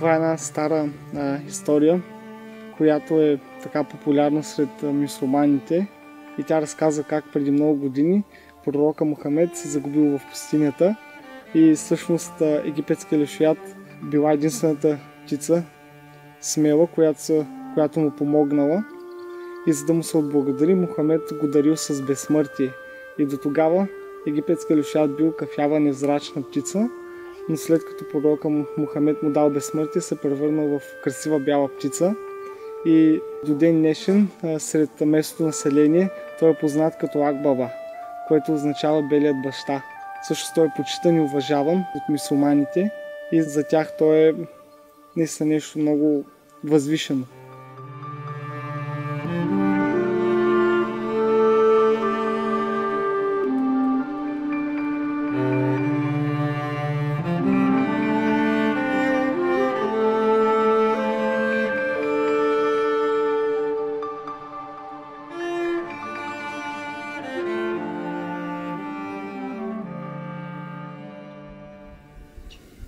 Това е една стара история, която е така популярна сред мюсюлманите, и тя разказва как преди много години пророка Мохамед се загубил в пустинята и всъщност египетския лешоят била единствената птица смела, която му помогнала, и за да му се отблагодари, Мохамед го дарил с безсмъртие. И до тогава египетския лешоят бил кафява невзрачна птица, но след като пророка Мохамед му дал безсмъртие, се превърнал в красива бяла птица. И до ден днешен сред местното население той е познат като Акбаба, което означава белият баща. Също той е почитан и уважаван от мюсюлманите и за тях той е наистина нещо много възвишено.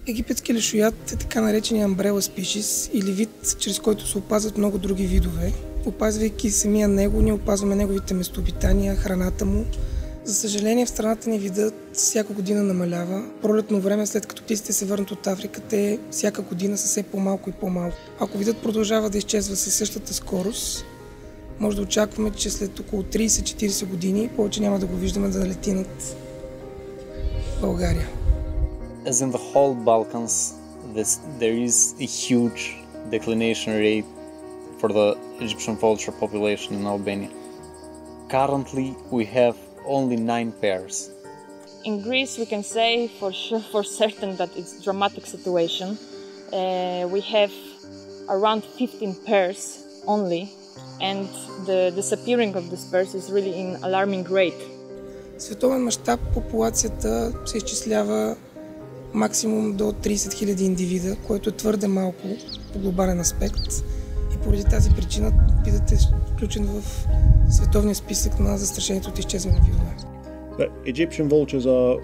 Египетския лешоят е така наречения umbrella species или вид, чрез който се опазват много други видове. Опазвайки самия него, ние опазваме неговите местообитания, храната му. За съжаление, в страната ни видът всяка година намалява. Пролетно време, след като птиците се върнат от Африка, те всяка година са все по-малко и по-малко. Ако видът продължава да изчезва със същата скорост, може да очакваме, че след около 30-40 години повече няма да го виждаме да налети над България. As in the whole Balkans, there is a huge declination rate for the Egyptian vulture population in Albania. Currently, we have only 9 pairs. In Greece, we can say for certain that it's a dramatic situation. We have around 15 pairs only, and the disappearing of these pairs is really in alarming rate. В световен мащаб популацията се изчислява максимум до 30 000 индивида, което е твърде малко по глобален аспект, и поради тази причина видът е включен в световния списък на застрашените от изчезване видове. Egyptian vultures are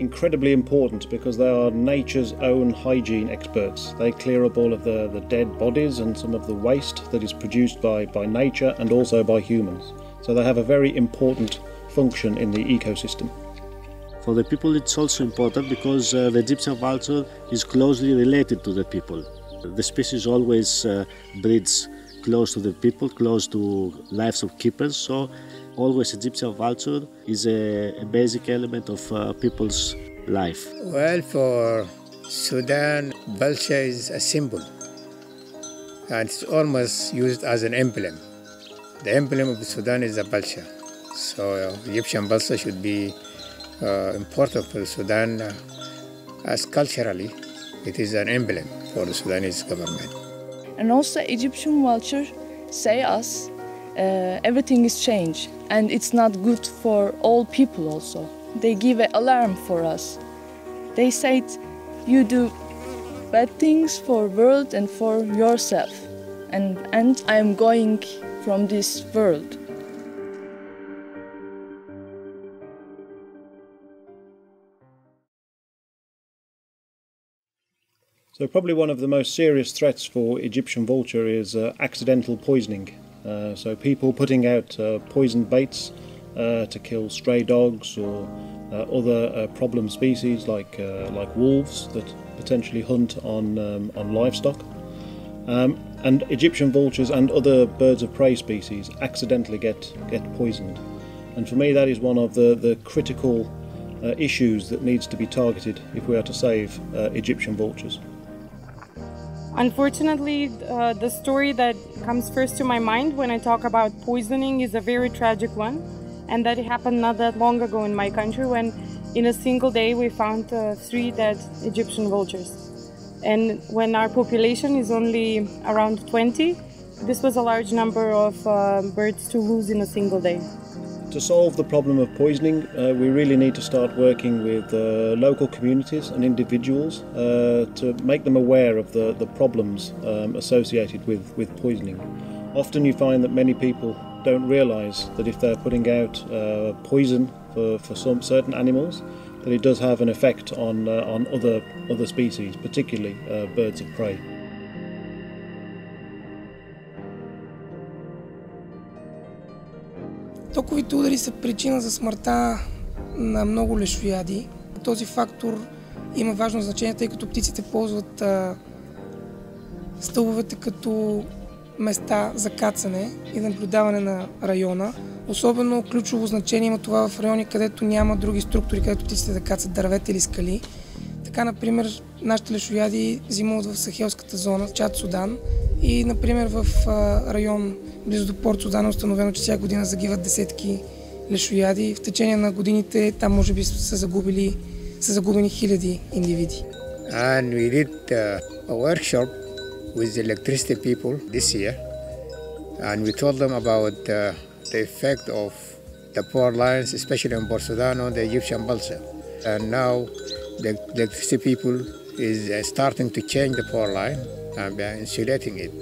incredibly important because they are nature's own hygiene experts. They clear up all of the dead bodies and some of the waste that is produced by nature and also by humans. So they have a very important function in the ecosystem. For the people it's also important because the Egyptian vulture is closely related to the people. The species always breeds close to the people, close to lives of keepers, so always Egyptian vulture is a basic element of people's life. Well, for Sudan, vulture is a symbol and it's almost used as an emblem. The emblem of Sudan is a vulture, so Egyptian vulture should be important for Sudan as culturally it is an emblem for the Sudanese government. And also Egyptian vulture say us everything is changed and it's not good for all people also. They give an alarm for us. They said you do bad things for world and for yourself and I am going from this world. So probably one of the most serious threats for Egyptian vulture is accidental poisoning. So people putting out poisoned baits to kill stray dogs or other problem species like wolves that potentially hunt on livestock. And Egyptian vultures and other birds of prey species accidentally get poisoned. And for me that is one of the critical issues that needs to be targeted if we are to save Egyptian vultures. Unfortunately, the story that comes first to my mind when I talk about poisoning is a very tragic one, and that it happened not that long ago in my country when in a single day we found 3 dead Egyptian vultures. And when our population is only around 20, this was a large number of birds to lose in a single day. To solve the problem of poisoning, we really need to start working with local communities and individuals to make them aware of the problems associated with poisoning. Often you find that many people don't realise that if they're putting out poison for some certain animals, that it does have an effect on other species, particularly birds of prey. Токовите удари са причина за смъртта на много лешояди. Този фактор има важно значение, тъй като птиците ползват стълбовете като места за кацане и наблюдаване на района. Особено ключово значение има това в райони, където няма други структури, където птиците да кацат дървета или скали. Така, например, нашите лешояди взимат в Сахелската зона, Чад, Судан, и, например, в район близо до Порт Судан е установено, че всяка година загиват десетки лешояди. В течение на годините там може би са загубени хиляди индивиди. And we did a workshop with the electricity people this year, and we told them about the effect of the power lines, especially in Port Sudan, on the Egyptian vulture. And now the electricity people is starting to change the power line and they are insulating it.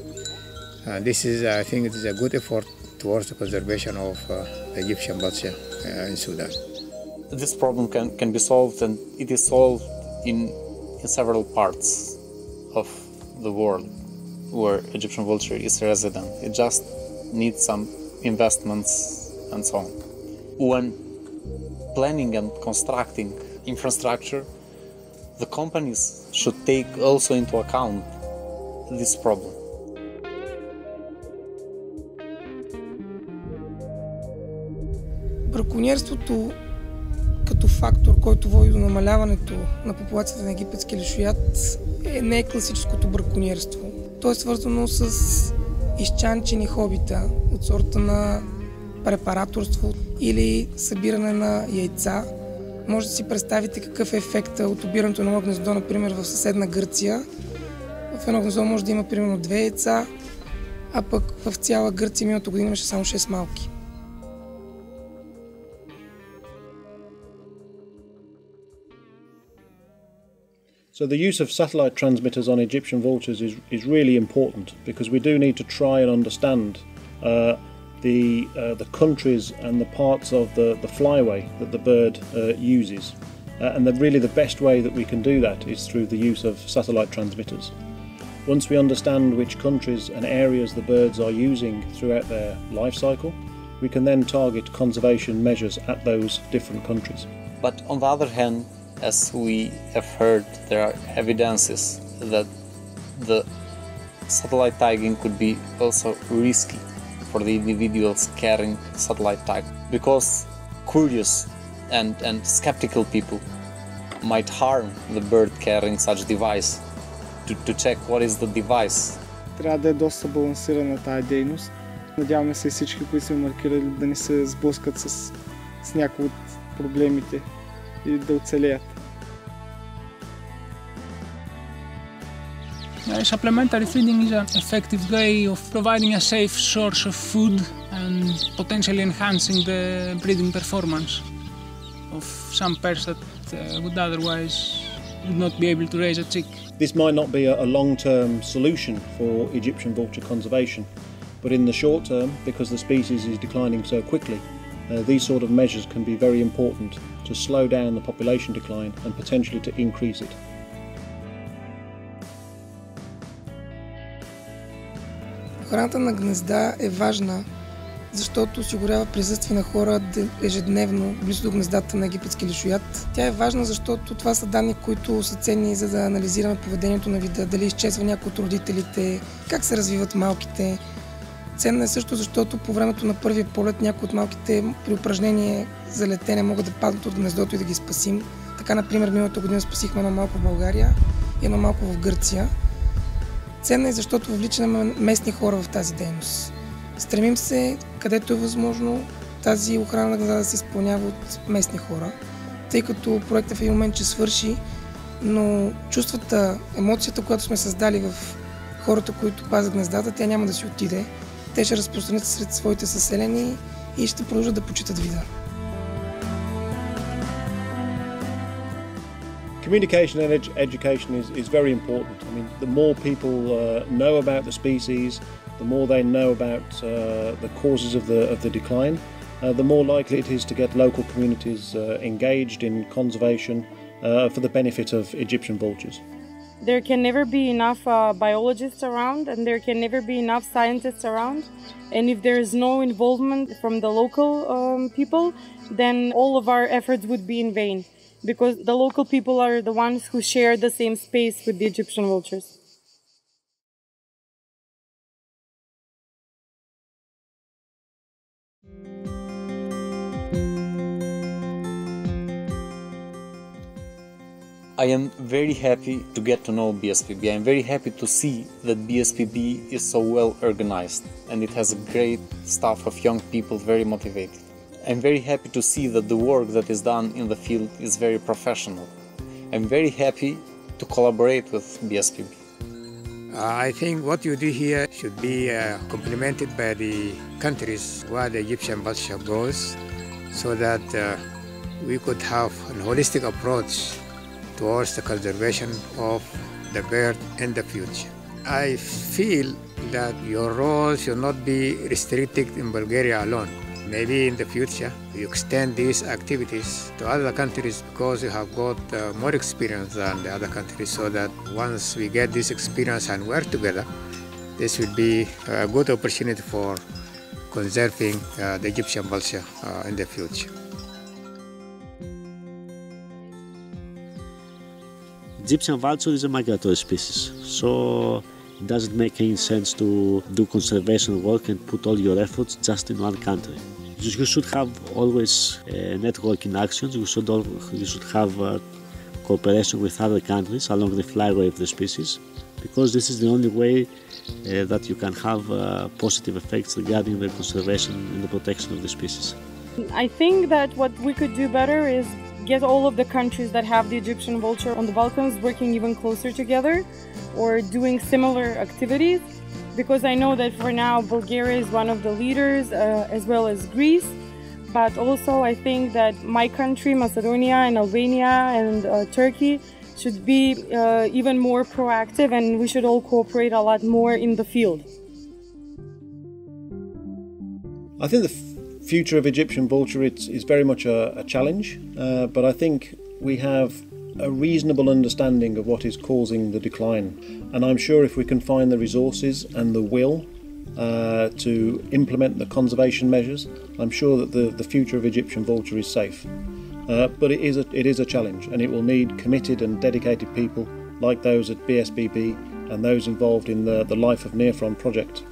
And this is, I think, it is a good effort towards the conservation of the Egyptian vulture in Sudan. This problem can be solved, and it is solved in several parts of the world where Egyptian vulture is resident. It just needs some investments and so on. When planning and constructing infrastructure, the companies should take also into account this problem. Браконьерството като фактор, който води до намаляването на популацията на египетски лешояд, не е класическото браконьерство. То е свързано с изчанчени хобита от сорта на препараторство или събиране на яйца. Може да си представите какъв е ефектът от обирането на едно гнездо, например в съседна Гърция. В едно гнездо може да има примерно 2 яйца, а пък в цяла Гърция миналата година имаше само 6 малки. So the use of satellite transmitters on Egyptian vultures is really important, because we do need to try and understand the countries and the parts of the flyway that the bird uses. And really the best way that we can do that is through the use of satellite transmitters. Once we understand which countries and areas the birds are using throughout their life cycle, we can then target conservation measures at those different countries. But on the other hand, as we have heard, there are evidences that the satellite tagging could be also risky for the individuals carrying satellite tag, because curious and skeptical people might harm the bird carrying such device to check what is the device. Трябва да е доста балансирана тая дейност. Надяваме се всички, които сме маркирали, да не се сблъскат с някои от проблемите и да оцелеят. Supplementary feeding is an effective way of providing a safe source of food and potentially enhancing the breeding performance of some pairs that would otherwise not be able to raise a chick. This might not be a long-term solution for Egyptian vulture conservation, but in the short term, because the species is declining so quickly, these sort of measures can be very important to slow down the population decline and potentially to increase it. Охраната на гнезда е важна, защото осигурява присъствие на хора ежедневно близо до гнездата на египетски лешояд. Тя е важна, защото това са данни, които са ценни, за да анализираме поведението на вида, дали изчезва някой от родителите, как се развиват малките. Ценна е също, защото по времето на първия полет някои от малките при упражнение за летене могат да паднат от гнездото и да ги спасим. Така, например, миналата година спасихме едно малко в България и едно малко в Гърция. Ценна е, защото въвличаме местни хора в тази дейност. Стремим се, където е възможно, тази охрана на гнезда да се изпълнява от местни хора, тъй като проектът в един момент ще свърши, но чувствата, емоцията, която сме създали в хората, които пазят гнездата, тя няма да си отиде. Те ще разпространят сред своите съселени и ще продължат да почитат вида. Communication and education is very important. I mean, the more people know about the species, the more they know about the causes of the decline, the more likely it is to get local communities engaged in conservation for the benefit of Egyptian vultures. there can never be enough biologists around, and there can never be enough scientists around. And if there is no involvement from the local people, then all of our efforts would be in vain, because the local people are the ones who share the same space with the Egyptian vultures. I am very happy to get to know BSPB. I am very happy to see that BSPB is so well organized and it has a great staff of young people, very motivated. I'm very happy to see that the work that is done in the field is very professional. I'm very happy to collaborate with BSPB. I think what you do here should be complemented by the countries where the Egyptian vulture goes, so that we could have a holistic approach towards the conservation of the bird in the future. I feel that your role should not be restricted in Bulgaria alone. Maybe in the future you extend these activities to other countries, because you have got more experience than the other countries, so that once we get this experience and work together, this will be a good opportunity for conserving the Egyptian vulture in the future. Egyptian vulture is a migratory species, so it doesn't make any sense to do conservation work and put all your efforts just in one country. You should have always networking actions. You should have cooperation with other countries along the flyway of the species, because this is the only way that you can have positive effects regarding the conservation and the protection of the species. I think that what we could do better is get all of the countries that have the Egyptian vulture on the Balkans working even closer together, or doing similar activities, because I know that for now Bulgaria is one of the leaders, as well as Greece, but also I think that my country, Macedonia and Albania and Turkey, should be even more proactive, and we should all cooperate a lot more in the field. I think the future of Egyptian vulture is very much a challenge, but I think we have a reasonable understanding of what is causing the decline, and I'm sure if we can find the resources and the will to implement the conservation measures, I'm sure that the future of Egyptian vulture is safe. But it is a challenge, and it will need committed and dedicated people like those at BSBB and those involved in the Life of Nearfron project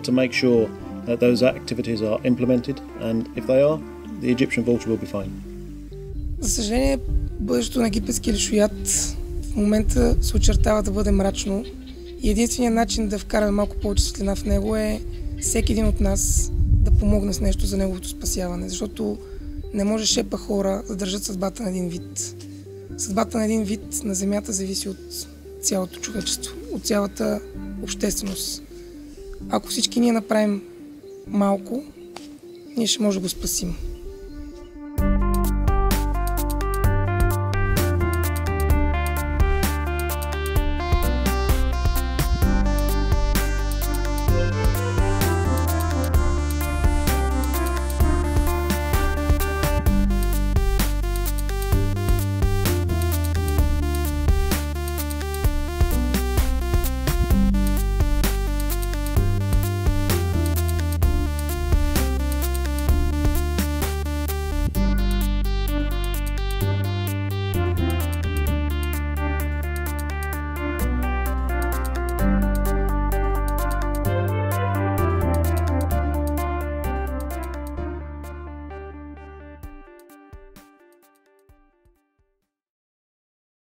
to make sure that those activities are implemented, and if they are, the Egyptian vulture will be fine. За съжаление, бъдещето на египетския лешояд в момента се очертава да бъде мрачно и единственият начин да вкараме малко повече светлина в него е всеки един от нас да помогне с нещо за неговото спасяване, защото не може шепа хора да държат съдбата на един вид. Съдбата на един вид на Земята зависи от цялото човечество, от цялата общественост. Ако всички ние направим малко, ние ще може да го спасим.